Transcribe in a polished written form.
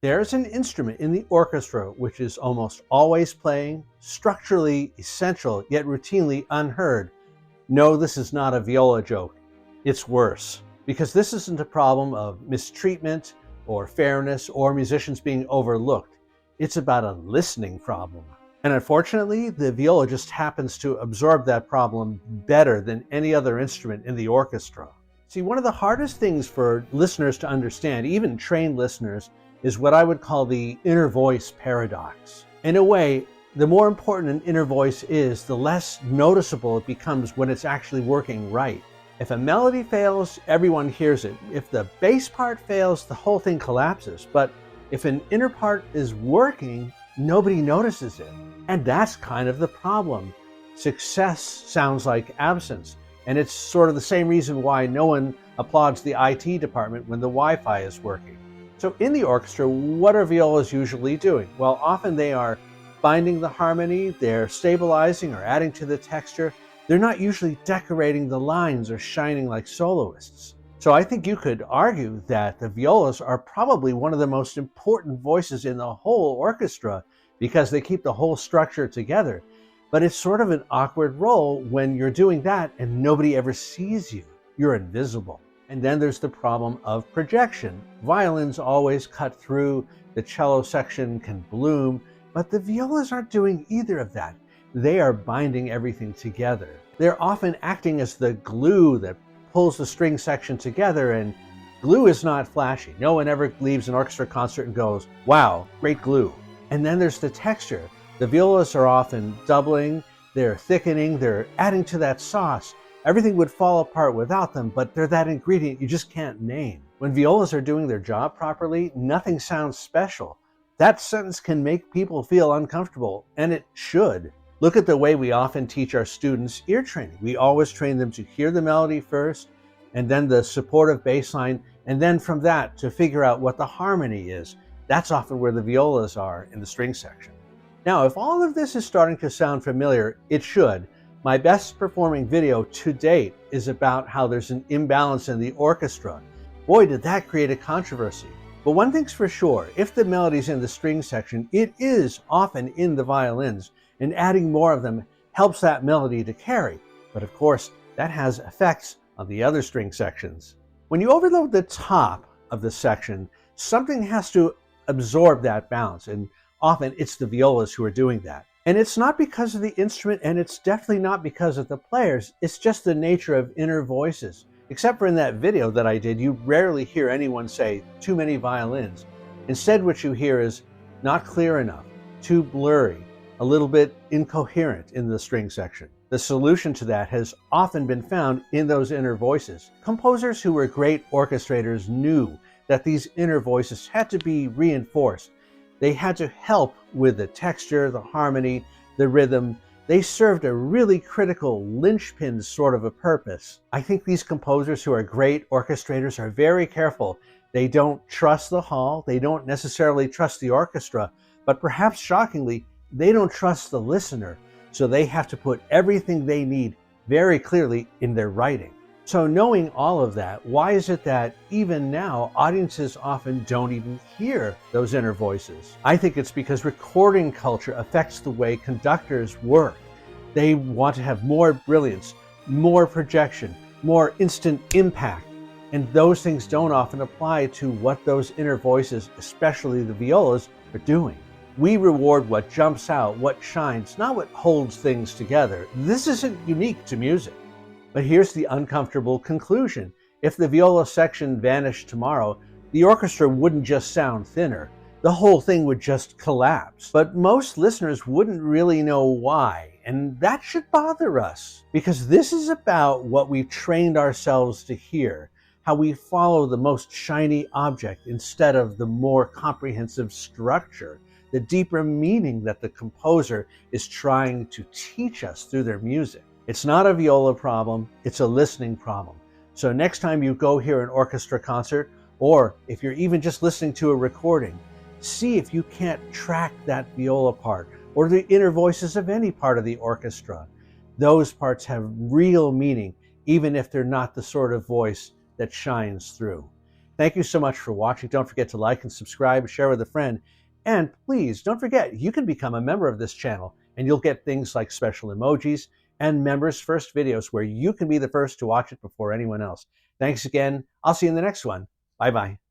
There's an instrument in the orchestra which is almost always playing, structurally essential, yet routinely unheard. No, this is not a viola joke. It's worse. Because this isn't a problem of mistreatment or fairness or musicians being overlooked. It's about a listening problem. And unfortunately, the viola just happens to absorb that problem better than any other instrument in the orchestra. See, one of the hardest things for listeners to understand, even trained listeners, is what I would call the inner voice paradox. In a way, the more important an inner voice is, the less noticeable it becomes when it's actually working right. If a melody fails, everyone hears it. If the bass part fails, the whole thing collapses. But if an inner part is working, nobody notices it. And that's kind of the problem. Success sounds like absence. And it's sort of the same reason why no one applauds the IT department when the Wi-Fi is working. So in the orchestra, what are violas usually doing? Well, often they are finding the harmony, they're stabilizing or adding to the texture. They're not usually decorating the lines or shining like soloists. So I think you could argue that the violas are probably one of the most important voices in the whole orchestra because they keep the whole structure together. But it's sort of an awkward role when you're doing that and nobody ever sees you. You're invisible. And then there's the problem of projection. Violins always cut through, the cello section can bloom, but the violas aren't doing either of that. They are binding everything together. They're often acting as the glue that pulls the string section together, and glue is not flashy. No one ever leaves an orchestra concert and goes, wow, great glue. And then there's the texture. The violas are often doubling, they're thickening, they're adding to that sauce. Everything would fall apart without them, but they're that ingredient you just can't name. When violas are doing their job properly, nothing sounds special. That sentence can make people feel uncomfortable, and it should. Look at the way we often teach our students ear training. We always train them to hear the melody first, and then the supportive bass line, and then from that to figure out what the harmony is. That's often where the violas are in the string section. Now, if all of this is starting to sound familiar, it should. My best performing video to date is about how there's an imbalance in the orchestra. Boy, did that create a controversy. But one thing's for sure, if the melody's in the string section, it is often in the violins, and adding more of them helps that melody to carry. But of course, that has effects on the other string sections. When you overload the top of the section, something has to absorb that balance, and often it's the violas who are doing that. And it's not because of the instrument, and it's definitely not because of the players. It's just the nature of inner voices. Except for in that video that I did, you rarely hear anyone say, too many violins. Instead, what you hear is not clear enough, too blurry, a little bit incoherent in the string section. The solution to that has often been found in those inner voices. Composers who were great orchestrators knew that these inner voices had to be reinforced. They had to help with the texture, the harmony, the rhythm. They served a really critical linchpin sort of a purpose. I think these composers who are great orchestrators are very careful. They don't trust the hall, they don't necessarily trust the orchestra, but perhaps shockingly, they don't trust the listener. So they have to put everything they need very clearly in their writing. So knowing all of that, why is it that even now audiences often don't even hear those inner voices? I think it's because recording culture affects the way conductors work. They want to have more brilliance, more projection, more instant impact. And those things don't often apply to what those inner voices, especially the violas, are doing. We reward what jumps out, what shines, not what holds things together. This isn't unique to music. But here's the uncomfortable conclusion. If the viola section vanished tomorrow, the orchestra wouldn't just sound thinner. The whole thing would just collapse. But most listeners wouldn't really know why, and that should bother us, because this is about what we've trained ourselves to hear, how we follow the most shiny object instead of the more comprehensive structure, the deeper meaning that the composer is trying to teach us through their music. It's not a viola problem, it's a listening problem. So next time you go hear an orchestra concert, or if you're even just listening to a recording, see if you can't track that viola part or the inner voices of any part of the orchestra. Those parts have real meaning, even if they're not the sort of voice that shines through. Thank you so much for watching. Don't forget to like and subscribe, share with a friend. And please don't forget, you can become a member of this channel and you'll get things like special emojis and members first videos where you can be the first to watch it before anyone else. Thanks again. I'll see you in the next one. Bye-bye.